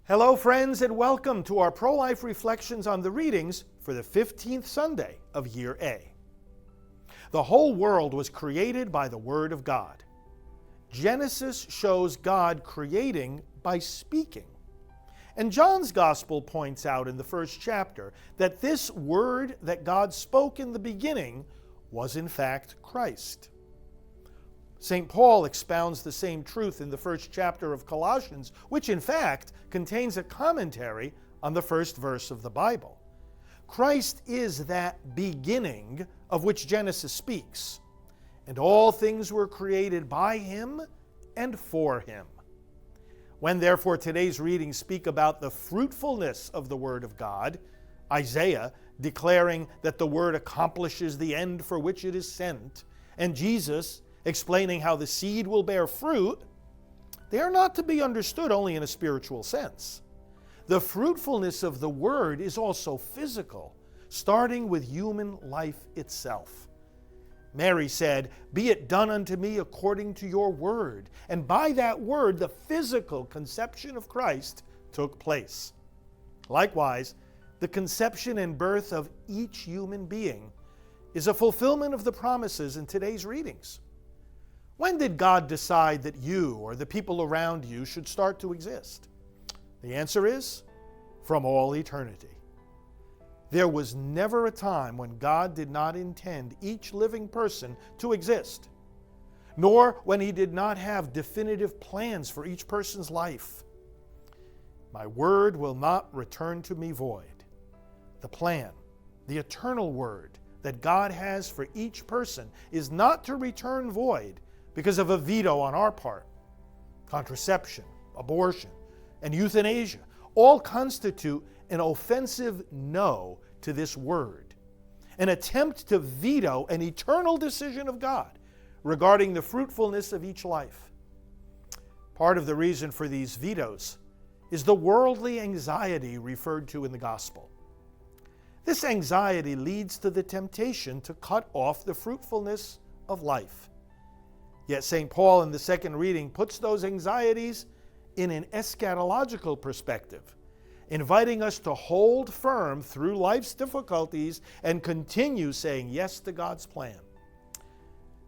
Hello, friends, and welcome to our pro-life reflections on the readings for the 15th Sunday of Year A. The whole world was created by the Word of God. Genesis shows God creating by speaking. And John's Gospel points out in the first chapter that this Word that God spoke in the beginning was in fact Christ. St. Paul expounds the same truth in the first chapter of Colossians, which in fact contains a commentary on the first verse of the Bible. Christ is that beginning of which Genesis speaks, and all things were created by him and for him. When therefore today's readings speak about the fruitfulness of the Word of God, Isaiah declaring that the Word accomplishes the end for which it is sent, and Jesus explaining how the seed will bear fruit, they are not to be understood only in a spiritual sense. The fruitfulness of the Word is also physical, starting with human life itself. Mary said, "Be it done unto me according to your word." And by that word, the physical conception of Christ took place. Likewise, the conception and birth of each human being is a fulfillment of the promises in today's readings. When did God decide that you or the people around you should start to exist? The answer is, from all eternity. There was never a time when God did not intend each living person to exist, nor when He did not have definitive plans for each person's life. My word will not return to me void. The plan, the eternal word that God has for each person is not to return void because of a veto on our part. Contraception, abortion, and euthanasia all constitute an offensive no to this word, an attempt to veto an eternal decision of God regarding the fruitfulness of each life. Part of the reason for these vetoes is the worldly anxiety referred to in the gospel. This anxiety leads to the temptation to cut off the fruitfulness of life. Yet St. Paul in the second reading puts those anxieties in an eschatological perspective, inviting us to hold firm through life's difficulties and continue saying yes to God's plan.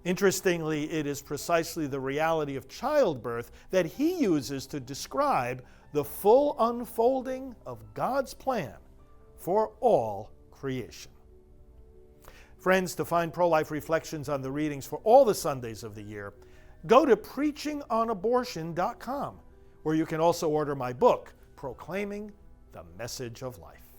Interestingly, it is precisely the reality of childbirth that he uses to describe the full unfolding of God's plan for all creation. Friends, to find pro-life reflections on the readings for all the Sundays of the year, go to preachingonabortion.com, where you can also order my book, Proclaiming the Message of Life.